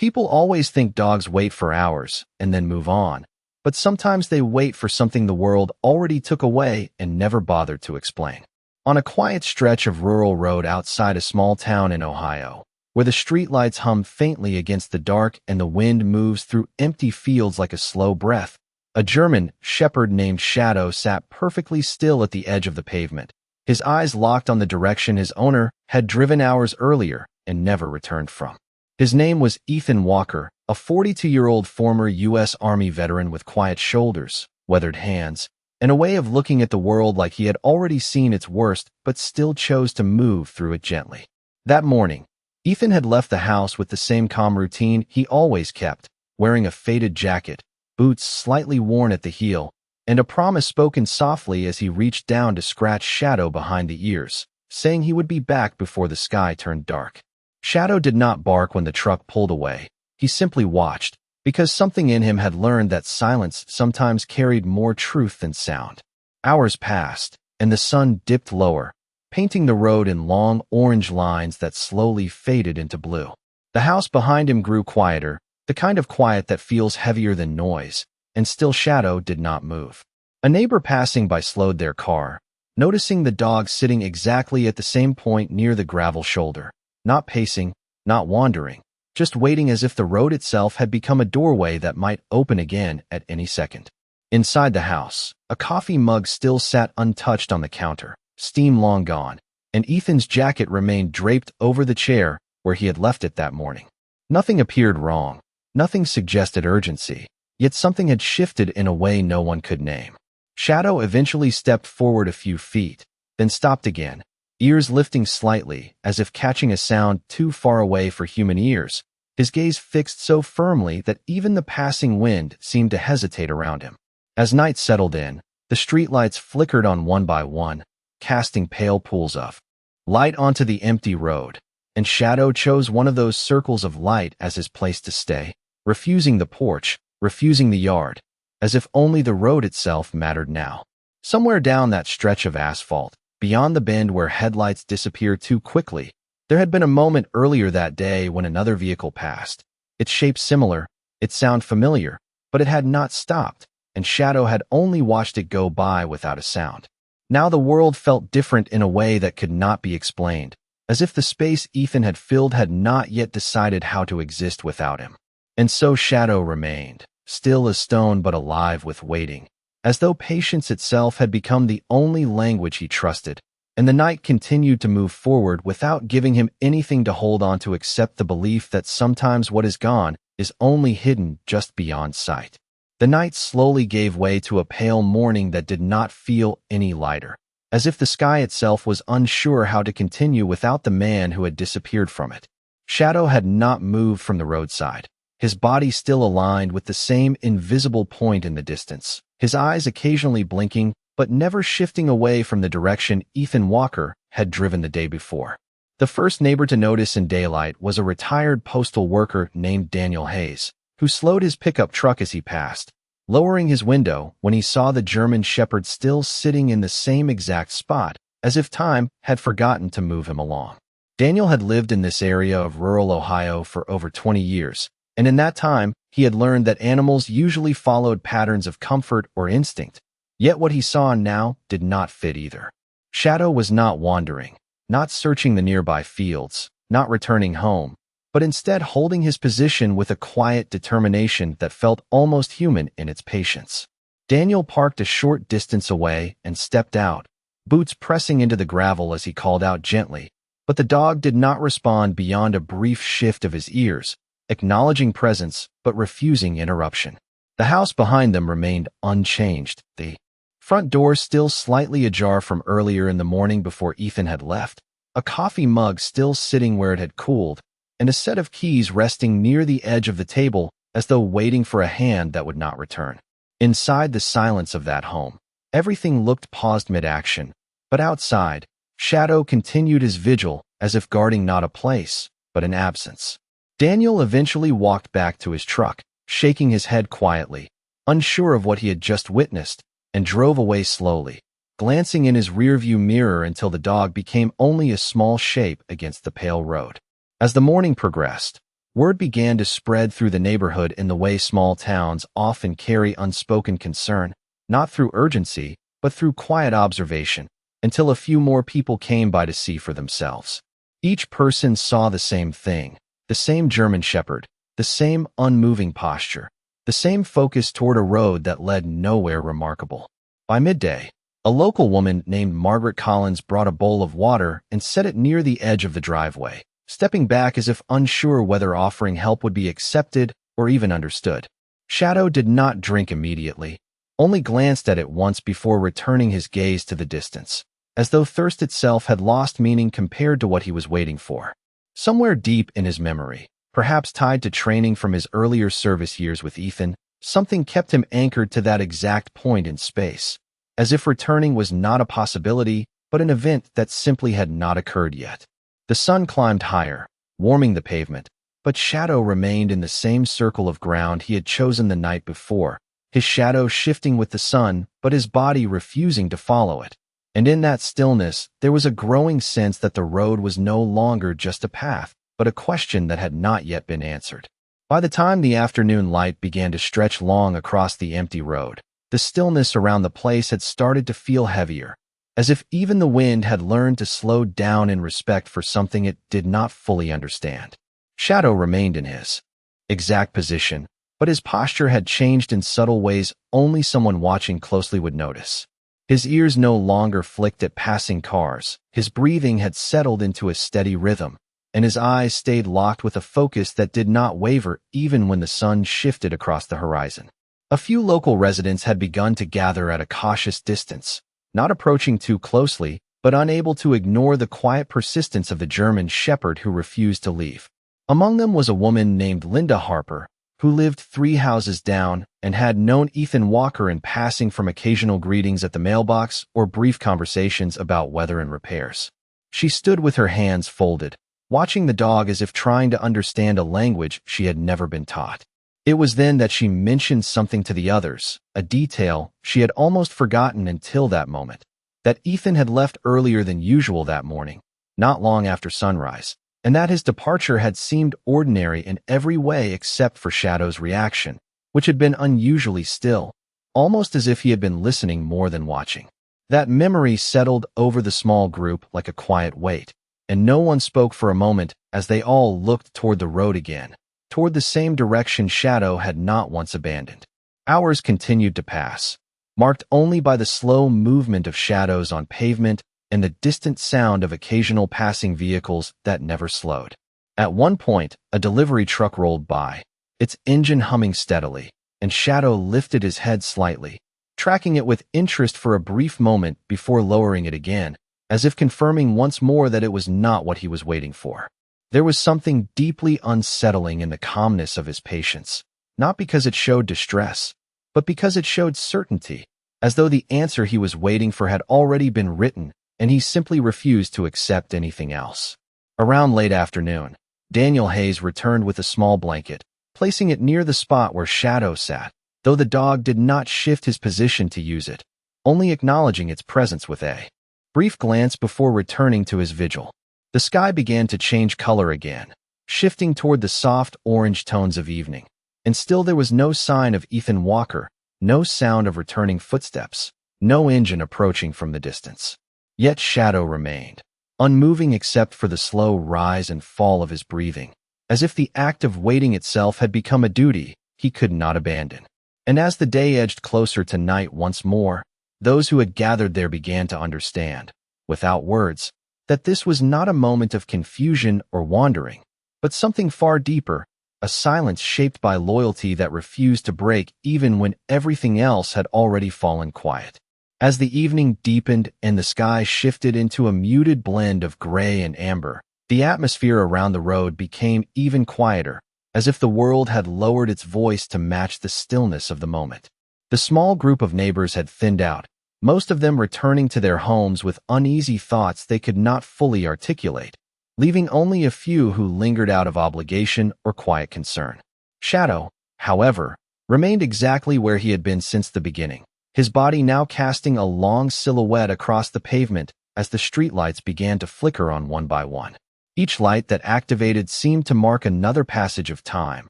People always think dogs wait for hours and then move on, but sometimes they wait for something the world already took away and never bothered to explain. On a quiet stretch of rural road outside a small town in Ohio, where the streetlights hum faintly against the dark and the wind moves through empty fields like a slow breath, a German shepherd named Shadow sat perfectly still at the edge of the pavement, his eyes locked on the direction his owner had driven hours earlier and never returned from. His name was Ethan Walker, a 42-year-old former U.S. Army veteran with quiet shoulders, weathered hands, and a way of looking at the world like he had already seen its worst but still chose to move through it gently. That morning, Ethan had left the house with the same calm routine he always kept, wearing a faded jacket, boots slightly worn at the heel, and a promise spoken softly as he reached down to scratch Shadow behind the ears, saying he would be back before the sky turned dark. Shadow did not bark when the truck pulled away. He simply watched, because something in him had learned that silence sometimes carried more truth than sound. Hours passed, and the sun dipped lower, painting the road in long orange lines that slowly faded into blue. The house behind him grew quieter, the kind of quiet that feels heavier than noise, and still Shadow did not move. A neighbor passing by slowed their car, noticing the dog sitting exactly at the same point near the gravel shoulder, not pacing, not wandering, just waiting as if the road itself had become a doorway that might open again at any second. Inside the house, a coffee mug still sat untouched on the counter, steam long gone, and Ethan's jacket remained draped over the chair where he had left it that morning. Nothing appeared wrong, nothing suggested urgency, yet something had shifted in a way no one could name. Shadow eventually stepped forward a few feet, then stopped again, ears lifting slightly as if catching a sound too far away for human ears, his gaze fixed so firmly that even the passing wind seemed to hesitate around him. As night settled in, the streetlights flickered on one by one, casting pale pools of light onto the empty road, and Shadow chose one of those circles of light as his place to stay, refusing the porch, refusing the yard, as if only the road itself mattered now. Somewhere down that stretch of asphalt, beyond the bend where headlights disappear too quickly, there had been a moment earlier that day when another vehicle passed. Its shape similar, its sound familiar, but it had not stopped, and Shadow had only watched it go by without a sound. Now the world felt different in a way that could not be explained, as if the space Ethan had filled had not yet decided how to exist without him. And so Shadow remained, still as stone but alive with waiting, as though patience itself had become the only language he trusted, and the night continued to move forward without giving him anything to hold on to except the belief that sometimes what is gone is only hidden just beyond sight. The night slowly gave way to a pale morning that did not feel any lighter, as if the sky itself was unsure how to continue without the man who had disappeared from it. Shadow had not moved from the roadside, his body still aligned with the same invisible point in the distance, his eyes occasionally blinking but never shifting away from the direction Ethan Walker had driven the day before. The first neighbor to notice in daylight was a retired postal worker named Daniel Hayes, who slowed his pickup truck as he passed, lowering his window when he saw the German shepherd still sitting in the same exact spot, as if time had forgotten to move him along. Daniel had lived in this area of rural Ohio for over 20 years, and in that time, he had learned that animals usually followed patterns of comfort or instinct, yet what he saw now did not fit either. Shadow was not wandering, not searching the nearby fields, not returning home, but instead holding his position with a quiet determination that felt almost human in its patience. Daniel parked a short distance away and stepped out, boots pressing into the gravel as he called out gently, but the dog did not respond beyond a brief shift of his ears, acknowledging presence but refusing interruption. The house behind them remained unchanged, the front door still slightly ajar from earlier in the morning before Ethan had left, a coffee mug still sitting where it had cooled, and a set of keys resting near the edge of the table as though waiting for a hand that would not return. Inside the silence of that home, everything looked paused mid-action, but outside, Shadow continued his vigil as if guarding not a place, but an absence. Daniel eventually walked back to his truck, shaking his head quietly, unsure of what he had just witnessed, and drove away slowly, glancing in his rearview mirror until the dog became only a small shape against the pale road. As the morning progressed, Word began to spread through the neighborhood in the way small towns often carry unspoken concern, not through urgency, but through quiet observation, until a few more people came by to see for themselves. Each person saw the same thing, the same German shepherd, the same unmoving posture, the same focus toward a road that led nowhere remarkable. By midday, a local woman named Margaret Collins brought a bowl of water and set it near the edge of the driveway, stepping back as if unsure whether offering help would be accepted or even understood. Shadow did not drink immediately, only glanced at it once before returning his gaze to the distance, as though thirst itself had lost meaning compared to what he was waiting for. Somewhere deep in his memory, perhaps tied to training from his earlier service years with Ethan, something kept him anchored to that exact point in space, as if returning was not a possibility, but an event that simply had not occurred yet. The sun climbed higher, warming the pavement, but Shadow remained in the same circle of ground he had chosen the night before, his shadow shifting with the sun, but his body refusing to follow it. And in that stillness, there was a growing sense that the road was no longer just a path, but a question that had not yet been answered. By the time the afternoon light began to stretch long across the empty road, the stillness around the place had started to feel heavier, as if even the wind had learned to slow down in respect for something it did not fully understand. Shadow remained in his exact position, but his posture had changed in subtle ways only someone watching closely would notice. His ears no longer flicked at passing cars, his breathing had settled into a steady rhythm, and his eyes stayed locked with a focus that did not waver even when the sun shifted across the horizon. A few local residents had begun to gather at a cautious distance, not approaching too closely, but unable to ignore the quiet persistence of the German shepherd who refused to leave. Among them was a woman named Linda Harper, who lived 3 houses down and had known Ethan Walker in passing from occasional greetings at the mailbox or brief conversations about weather and repairs. She stood with her hands folded, watching the dog as if trying to understand a language she had never been taught. It was then that she mentioned something to the others, a detail she had almost forgotten until that moment, that Ethan had left earlier than usual that morning, not long after sunrise, and that his departure had seemed ordinary in every way except for Shadow's reaction, which had been unusually still, almost as if he had been listening more than watching. That memory settled over the small group like a quiet weight, and no one spoke for a moment as they all looked toward the road again, toward the same direction Shadow had not once abandoned. Hours continued to pass, marked only by the slow movement of shadows on pavement and the distant sound of occasional passing vehicles that never slowed. At one point, a delivery truck rolled by, its engine humming steadily, and Shadow lifted his head slightly, tracking it with interest for a brief moment before lowering it again, as if confirming once more that it was not what he was waiting for. There was something deeply unsettling in the calmness of his patience, not because it showed distress, but because it showed certainty, as though the answer he was waiting for had already been written and he simply refused to accept anything else. Around late afternoon, Daniel Hayes returned with a small blanket, placing it near the spot where Shadow sat, though the dog did not shift his position to use it, only acknowledging its presence with a brief glance before returning to his vigil. The sky began to change color again, shifting toward the soft orange tones of evening, and still there was no sign of Ethan Walker, no sound of returning footsteps, no engine approaching from the distance. Yet Shadow remained, unmoving except for the slow rise and fall of his breathing, as if the act of waiting itself had become a duty he could not abandon. And as the day edged closer to night once more, those who had gathered there began to understand, without words, that this was not a moment of confusion or wandering, but something far deeper, a silence shaped by loyalty that refused to break even when everything else had already fallen quiet. As the evening deepened and the sky shifted into a muted blend of gray and amber, the atmosphere around the road became even quieter, as if the world had lowered its voice to match the stillness of the moment. The small group of neighbors had thinned out, most of them returning to their homes with uneasy thoughts they could not fully articulate, leaving only a few who lingered out of obligation or quiet concern. Shadow, however, remained exactly where he had been since the beginning, his body now casting a long silhouette across the pavement as the streetlights began to flicker on one by one. Each light that activated seemed to mark another passage of time.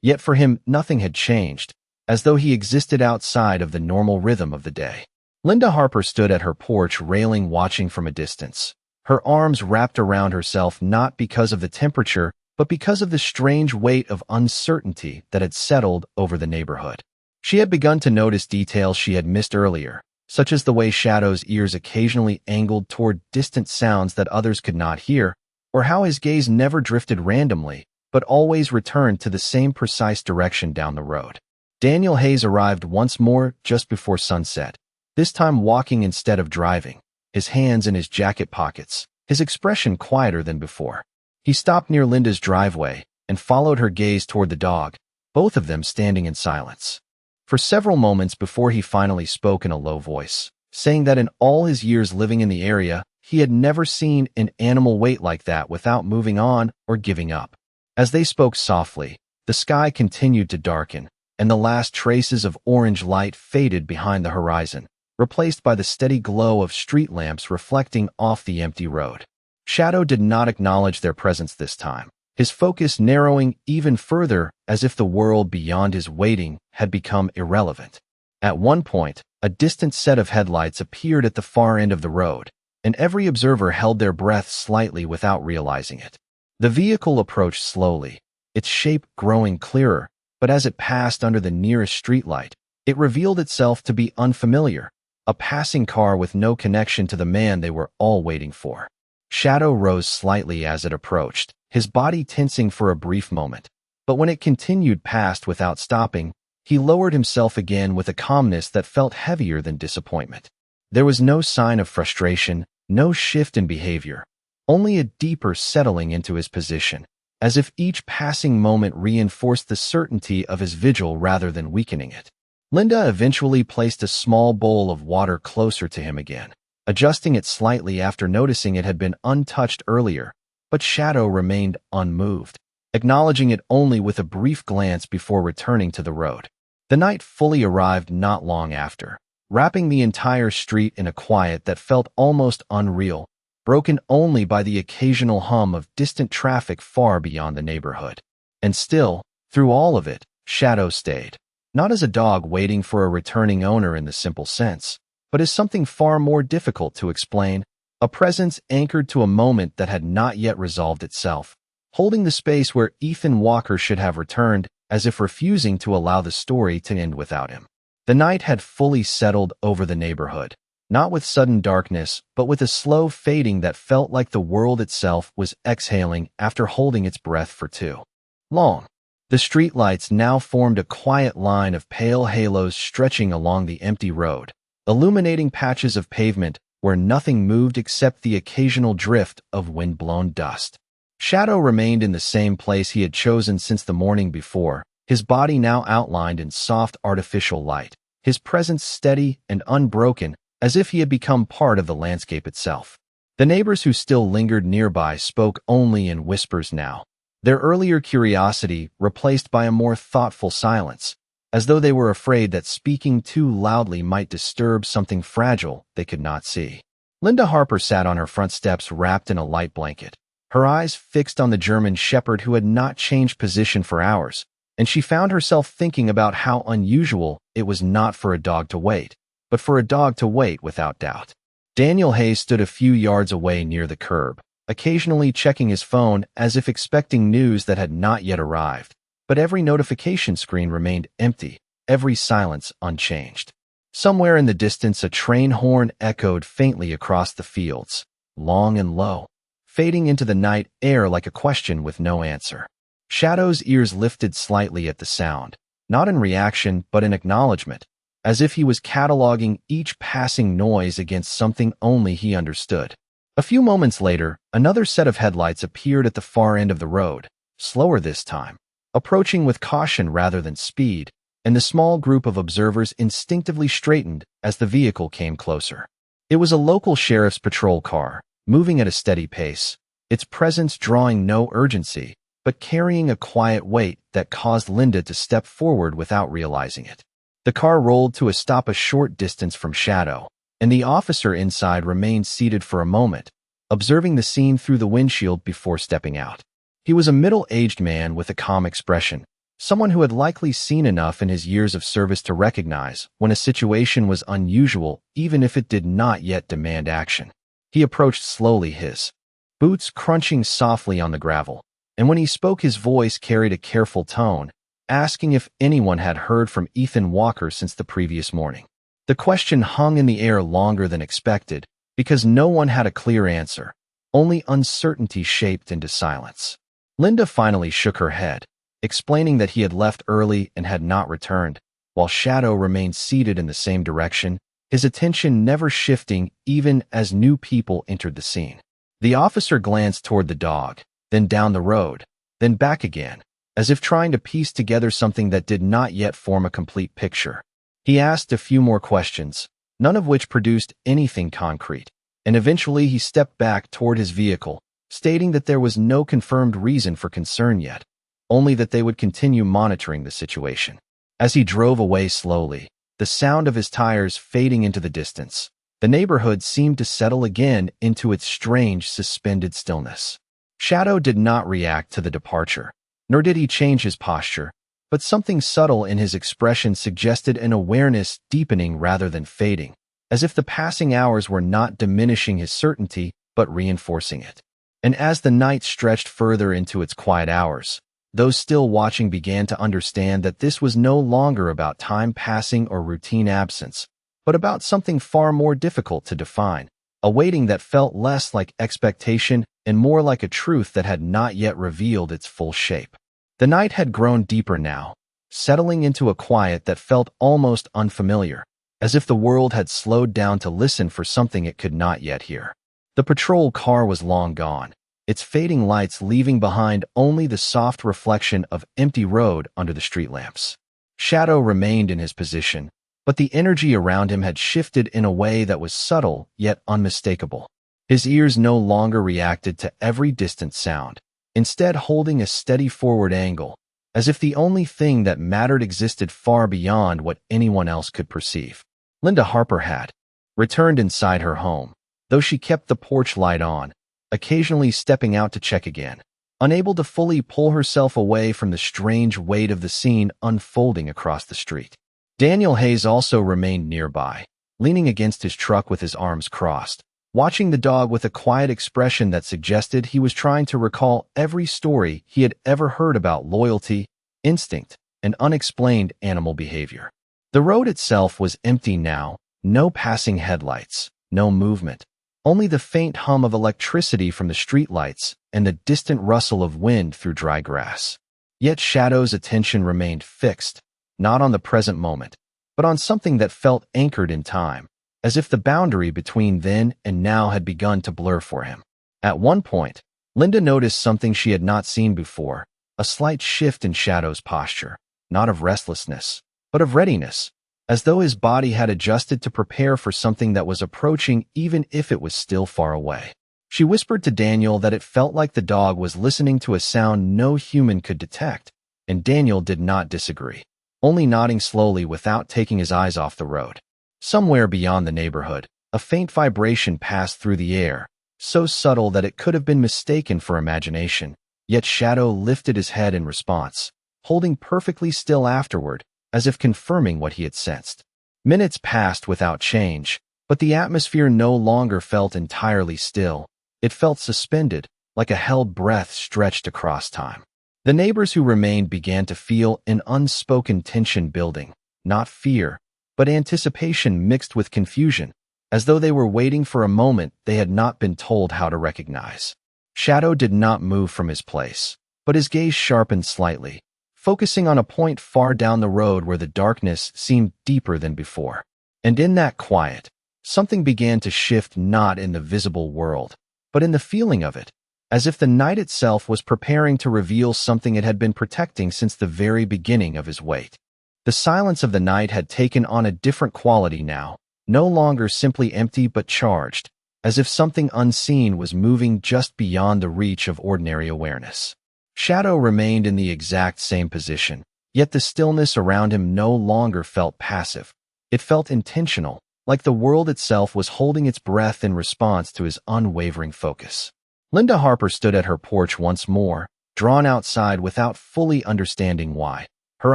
Yet for him, nothing had changed, as though he existed outside of the normal rhythm of the day. Linda Harper stood at her porch railing, watching from a distance. Her arms wrapped around herself not because of the temperature, but because of the strange weight of uncertainty that had settled over the neighborhood. She had begun to notice details she had missed earlier, such as the way Shadow's ears occasionally angled toward distant sounds that others could not hear, or how his gaze never drifted randomly, but always returned to the same precise direction down the road. Daniel Hayes arrived once more just before sunset, this time walking instead of driving, his hands in his jacket pockets, his expression quieter than before. He stopped near Linda's driveway and followed her gaze toward the dog, both of them standing in silence. For several moments before he finally spoke in a low voice, saying that in all his years living in the area, he had never seen an animal wait like that without moving on or giving up. As they spoke softly, the sky continued to darken, and the last traces of orange light faded behind the horizon, replaced by the steady glow of street lamps reflecting off the empty road. Shadow did not acknowledge their presence this time, his focus narrowing even further as if the world beyond his waiting had become irrelevant. At one point, a distant set of headlights appeared at the far end of the road, and every observer held their breath slightly without realizing it. The vehicle approached slowly, its shape growing clearer, but as it passed under the nearest streetlight, it revealed itself to be unfamiliar, a passing car with no connection to the man they were all waiting for. Shadow rose slightly as it approached, his body tensing for a brief moment, but when it continued past without stopping, he lowered himself again with a calmness that felt heavier than disappointment. There was no sign of frustration, no shift in behavior, only a deeper settling into his position, as if each passing moment reinforced the certainty of his vigil rather than weakening it. Linda eventually placed a small bowl of water closer to him again, adjusting it slightly after noticing it had been untouched earlier, but Shadow remained unmoved, acknowledging it only with a brief glance before returning to the road. The night fully arrived not long after, wrapping the entire street in a quiet that felt almost unreal, broken only by the occasional hum of distant traffic far beyond the neighborhood. And still, through all of it, Shadow stayed, not as a dog waiting for a returning owner in the simple sense, but as something far more difficult to explain, a presence anchored to a moment that had not yet resolved itself, holding the space where Ethan Walker should have returned, as if refusing to allow the story to end without him. The night had fully settled over the neighborhood, not with sudden darkness, but with a slow fading that felt like the world itself was exhaling after holding its breath for too long. The streetlights now formed a quiet line of pale halos stretching along the empty road, illuminating patches of pavement where nothing moved except the occasional drift of wind-blown dust. Shadow remained in the same place he had chosen since the morning before, his body now outlined in soft artificial light, his presence steady and unbroken, as if he had become part of the landscape itself. The neighbors who still lingered nearby spoke only in whispers now, their earlier curiosity replaced by a more thoughtful silence, as though they were afraid that speaking too loudly might disturb something fragile they could not see. Linda Harper sat on her front steps wrapped in a light blanket, her eyes fixed on the German shepherd who had not changed position for hours, and she found herself thinking about how unusual it was not for a dog to wait, but for a dog to wait without doubt. Daniel Hayes stood a few yards away near the curb, occasionally checking his phone as if expecting news that had not yet arrived, but every notification screen remained empty, every silence unchanged. Somewhere in the distance a train horn echoed faintly across the fields, long and low, fading into the night air like a question with no answer. Shadow's ears lifted slightly at the sound, not in reaction but in acknowledgement, as if he was cataloging each passing noise against something only he understood. A few moments later, another set of headlights appeared at the far end of the road, slower this time, approaching with caution rather than speed, and the small group of observers instinctively straightened as the vehicle came closer. It was a local sheriff's patrol car, moving at a steady pace, its presence drawing no urgency, but carrying a quiet weight that caused Linda to step forward without realizing it. The car rolled to a stop a short distance from Shadow, and the officer inside remained seated for a moment, observing the scene through the windshield before stepping out. He was a middle-aged man with a calm expression, someone who had likely seen enough in his years of service to recognize when a situation was unusual even if it did not yet demand action. He approached slowly, his boots crunching softly on the gravel, and when he spoke his voice carried a careful tone, asking if anyone had heard from Ethan Walker since the previous morning. The question hung in the air longer than expected because no one had a clear answer, only uncertainty shaped into silence. Linda finally shook her head, explaining that he had left early and had not returned, while Shadow remained seated in the same direction, his attention never shifting even as new people entered the scene. The officer glanced toward the dog, then down the road, then back again, as if trying to piece together something that did not yet form a complete picture. He asked a few more questions, none of which produced anything concrete, and eventually he stepped back toward his vehicle, stating that there was no confirmed reason for concern yet, only that they would continue monitoring the situation. As he drove away slowly, the sound of his tires fading into the distance, the neighborhood seemed to settle again into its strange, suspended stillness. Shadow did not react to the departure, nor did he change his posture, but something subtle in his expression suggested an awareness deepening rather than fading, as if the passing hours were not diminishing his certainty but reinforcing it. And as the night stretched further into its quiet hours, those still watching began to understand that this was no longer about time passing or routine absence, but about something far more difficult to define, a waiting that felt less like expectation and more like a truth that had not yet revealed its full shape. The night had grown deeper now, settling into a quiet that felt almost unfamiliar, as if the world had slowed down to listen for something it could not yet hear. The patrol car was long gone, its fading lights leaving behind only the soft reflection of empty road under the street lamps. Shadow remained in his position, but the energy around him had shifted in a way that was subtle yet unmistakable. His ears no longer reacted to every distant sound, instead holding a steady forward angle, as if the only thing that mattered existed far beyond what anyone else could perceive. Linda Harper had returned inside her home, though she kept the porch light on, occasionally stepping out to check again, unable to fully pull herself away from the strange weight of the scene unfolding across the street. Daniel Hayes also remained nearby, leaning against his truck with his arms crossed, watching the dog with a quiet expression that suggested he was trying to recall every story he had ever heard about loyalty, instinct, and unexplained animal behavior. The road itself was empty now, no passing headlights, no movement, only the faint hum of electricity from the streetlights and the distant rustle of wind through dry grass. Yet Shadow's attention remained fixed, not on the present moment, but on something that felt anchored in time, as if the boundary between then and now had begun to blur for him. At one point, Linda noticed something she had not seen before, a slight shift in Shadow's posture, not of restlessness, but of readiness, as though his body had adjusted to prepare for something that was approaching even if it was still far away. She whispered to Daniel that it felt like the dog was listening to a sound no human could detect, and Daniel did not disagree, only nodding slowly without taking his eyes off the road. Somewhere beyond the neighborhood, a faint vibration passed through the air, so subtle that it could have been mistaken for imagination, yet Shadow lifted his head in response, holding perfectly still afterward, as if confirming what he had sensed. Minutes passed without change, but the atmosphere no longer felt entirely still. It felt suspended, like a held breath stretched across time. The neighbors who remained began to feel an unspoken tension building, not fear, but anticipation mixed with confusion, as though they were waiting for a moment they had not been told how to recognize. Shadow did not move from his place, but his gaze sharpened slightly, focusing on a point far down the road where the darkness seemed deeper than before. And in that quiet, something began to shift, not in the visible world, but in the feeling of it, as if the night itself was preparing to reveal something it had been protecting since the very beginning of his wait. The silence of the night had taken on a different quality now, no longer simply empty but charged, as if something unseen was moving just beyond the reach of ordinary awareness. Shadow remained in the exact same position, yet the stillness around him no longer felt passive. It felt intentional, like the world itself was holding its breath in response to his unwavering focus. Linda Harper stood at her porch once more, drawn outside without fully understanding why, her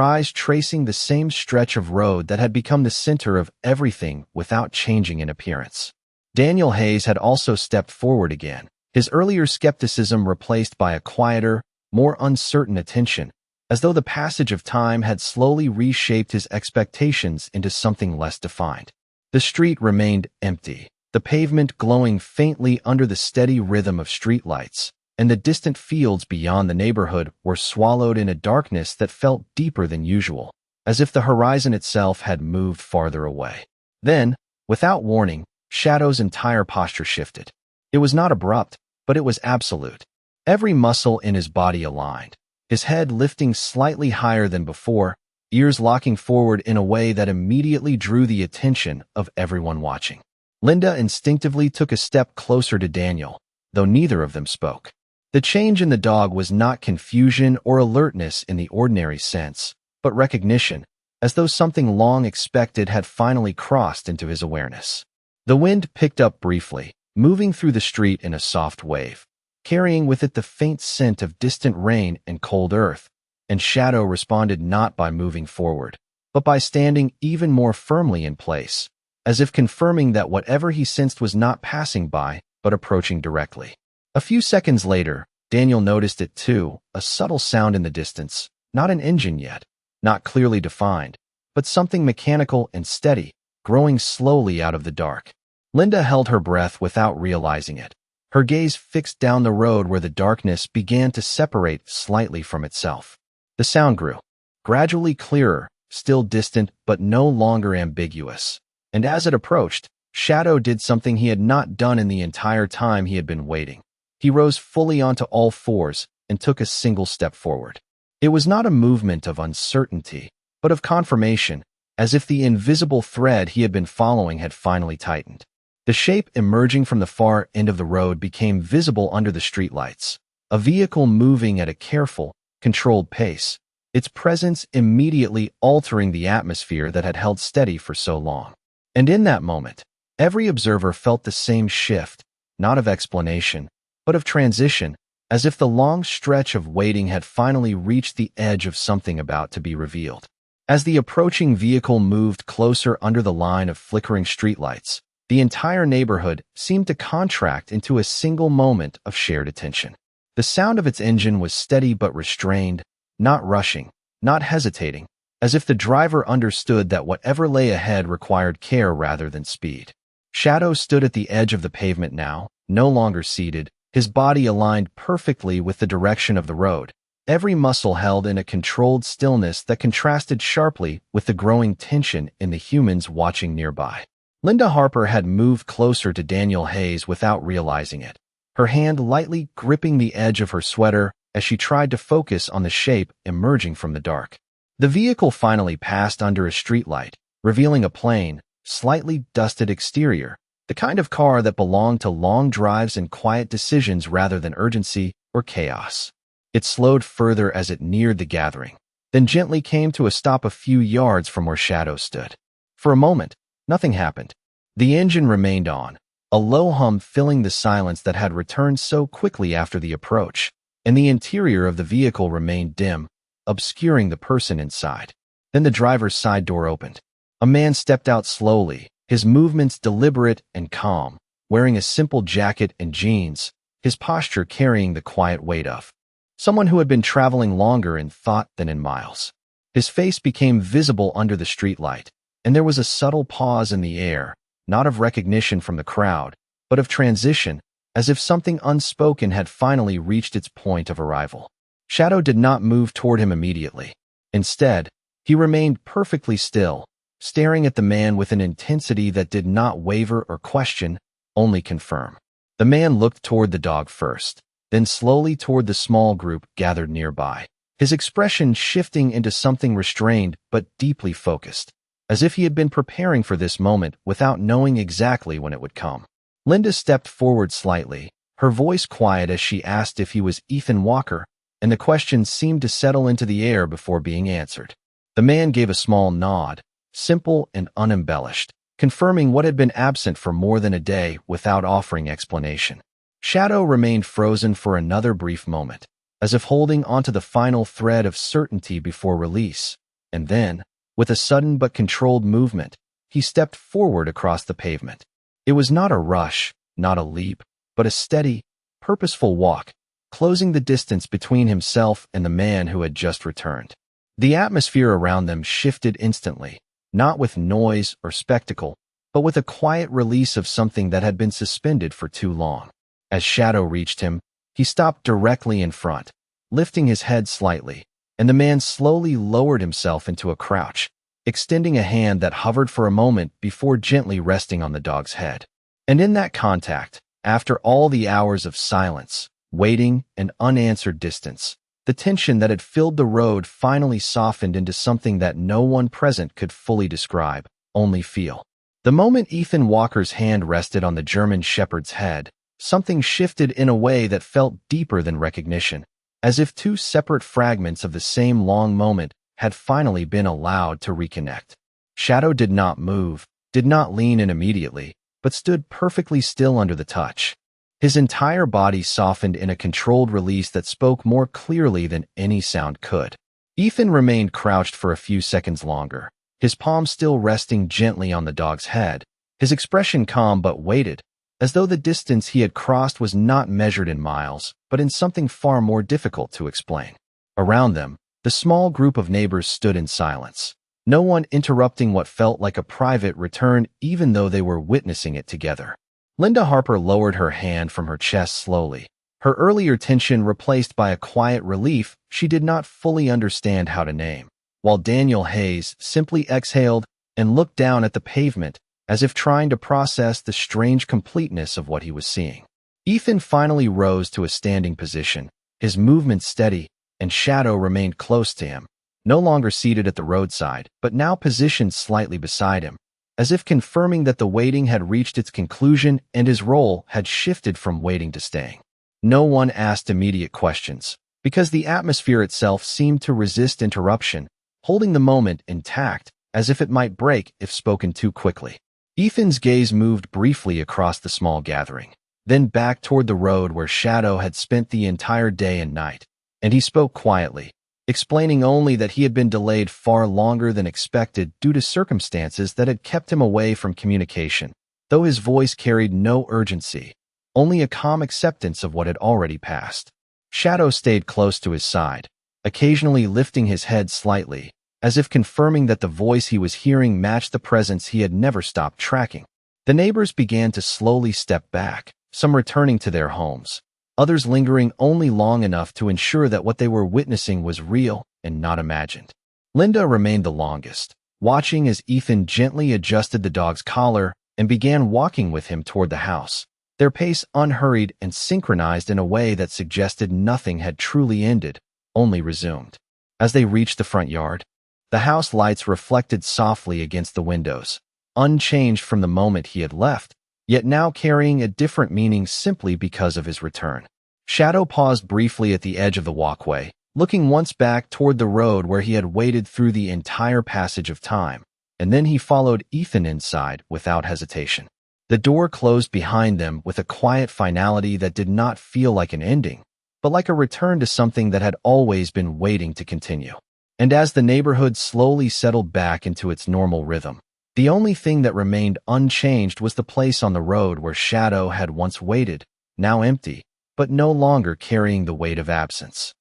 eyes tracing the same stretch of road that had become the center of everything without changing in appearance. Daniel Hayes had also stepped forward again, his earlier skepticism replaced by a quieter, more uncertain attention, as though the passage of time had slowly reshaped his expectations into something less defined. The street remained empty, the pavement glowing faintly under the steady rhythm of streetlights, and the distant fields beyond the neighborhood were swallowed in a darkness that felt deeper than usual, as if the horizon itself had moved farther away. Then, without warning, Shadow's entire posture shifted. It was not abrupt, but it was absolute. Every muscle in his body aligned, his head lifting slightly higher than before, ears locking forward in a way that immediately drew the attention of everyone watching. Linda instinctively took a step closer to Daniel, though neither of them spoke. The change in the dog was not confusion or alertness in the ordinary sense, but recognition, as though something long expected had finally crossed into his awareness. The wind picked up briefly, moving through the street in a soft wave, carrying with it the faint scent of distant rain and cold earth, and Shadow responded not by moving forward, but by standing even more firmly in place, as if confirming that whatever he sensed was not passing by, but approaching directly. A few seconds later, Daniel noticed it too, a subtle sound in the distance, not an engine yet, not clearly defined, but something mechanical and steady, growing slowly out of the dark. Linda held her breath without realizing it, her gaze fixed down the road where the darkness began to separate slightly from itself. The sound grew, gradually clearer, still distant but no longer ambiguous, and as it approached, Shadow did something he had not done in the entire time he had been waiting. He rose fully onto all fours and took a single step forward. It was not a movement of uncertainty, but of confirmation, as if the invisible thread he had been following had finally tightened. The shape emerging from the far end of the road became visible under the streetlights, a vehicle moving at a careful, controlled pace, its presence immediately altering the atmosphere that had held steady for so long. And in that moment, every observer felt the same shift, not of explanation, but of transition, as if the long stretch of waiting had finally reached the edge of something about to be revealed. As the approaching vehicle moved closer under the line of flickering streetlights, the entire neighborhood seemed to contract into a single moment of shared attention. The sound of its engine was steady but restrained, not rushing, not hesitating, as if the driver understood that whatever lay ahead required care rather than speed. Shadow stood at the edge of the pavement now, no longer seated, his body aligned perfectly with the direction of the road, every muscle held in a controlled stillness that contrasted sharply with the growing tension in the humans watching nearby. Linda Harper had moved closer to Daniel Hayes without realizing it, her hand lightly gripping the edge of her sweater as she tried to focus on the shape emerging from the dark. The vehicle finally passed under a streetlight, revealing a plain, slightly dusted exterior, the kind of car that belonged to long drives and quiet decisions rather than urgency or chaos. It slowed further as it neared the gathering, then gently came to a stop a few yards from where Shadow stood. For a moment, nothing happened. The engine remained on, a low hum filling the silence that had returned so quickly after the approach, and the interior of the vehicle remained dim, obscuring the person inside. Then the driver's side door opened. A man stepped out slowly, his movements deliberate and calm, wearing a simple jacket and jeans, his posture carrying the quiet weight of someone who had been traveling longer in thought than in miles. His face became visible under the streetlight, and there was a subtle pause in the air, not of recognition from the crowd, but of transition, as if something unspoken had finally reached its point of arrival. Shadow did not move toward him immediately. Instead, he remained perfectly still, staring at the man with an intensity that did not waver or question, only confirm. The man looked toward the dog first, then slowly toward the small group gathered nearby, his expression shifting into something restrained but deeply focused, as if he had been preparing for this moment without knowing exactly when it would come. Linda stepped forward slightly, her voice quiet as she asked if he was Ethan Walker, and the question seemed to settle into the air before being answered. The man gave a small nod, simple and unembellished, confirming what had been absent for more than a day without offering explanation. Shadow remained frozen for another brief moment, as if holding onto the final thread of certainty before release. And then, with a sudden but controlled movement, he stepped forward across the pavement. It was not a rush, not a leap, but a steady, purposeful walk, closing the distance between himself and the man who had just returned. The atmosphere around them shifted instantly, not with noise or spectacle, but with a quiet release of something that had been suspended for too long. As Shadow reached him, he stopped directly in front, lifting his head slightly, and the man slowly lowered himself into a crouch, extending a hand that hovered for a moment before gently resting on the dog's head. And in that contact, after all the hours of silence, waiting, and unanswered distance, the tension that had filled the road finally softened into something that no one present could fully describe, only feel. The moment Ethan Walker's hand rested on the German Shepherd's head, something shifted in a way that felt deeper than recognition, as if two separate fragments of the same long moment had finally been allowed to reconnect. Shadow did not move, did not lean in immediately, but stood perfectly still under the touch. His entire body softened in a controlled release that spoke more clearly than any sound could. Ethan remained crouched for a few seconds longer, his palm still resting gently on the dog's head, his expression calm but weighted, as though the distance he had crossed was not measured in miles, but in something far more difficult to explain. Around them, the small group of neighbors stood in silence, no one interrupting what felt like a private return even though they were witnessing it together. Linda Harper lowered her hand from her chest slowly, her earlier tension replaced by a quiet relief she did not fully understand how to name, while Daniel Hayes simply exhaled and looked down at the pavement as if trying to process the strange completeness of what he was seeing. Ethan finally rose to a standing position, his movement steady, and Shadow remained close to him, no longer seated at the roadside, but now positioned slightly beside him, as if confirming that the waiting had reached its conclusion and his role had shifted from waiting to staying. No one asked immediate questions, because the atmosphere itself seemed to resist interruption, holding the moment intact as if it might break if spoken too quickly. Ethan's gaze moved briefly across the small gathering, then back toward the road where Shadow had spent the entire day and night, and he spoke quietly, explaining only that he had been delayed far longer than expected due to circumstances that had kept him away from communication, though his voice carried no urgency, only a calm acceptance of what had already passed. Shadow stayed close to his side, occasionally lifting his head slightly, as if confirming that the voice he was hearing matched the presence he had never stopped tracking. The neighbors began to slowly step back, some returning to their homes, others lingering only long enough to ensure that what they were witnessing was real and not imagined. Linda remained the longest, watching as Ethan gently adjusted the dog's collar and began walking with him toward the house, their pace unhurried and synchronized in a way that suggested nothing had truly ended, only resumed. As they reached the front yard, the house lights reflected softly against the windows, unchanged from the moment he had left, yet now carrying a different meaning simply because of his return. Shadow paused briefly at the edge of the walkway, looking once back toward the road where he had waited through the entire passage of time, and then he followed Ethan inside without hesitation. The door closed behind them with a quiet finality that did not feel like an ending, but like a return to something that had always been waiting to continue. And as the neighborhood slowly settled back into its normal rhythm, the only thing that remained unchanged was the place on the road where Shadow had once waited, now empty, but no longer carrying the weight of absence.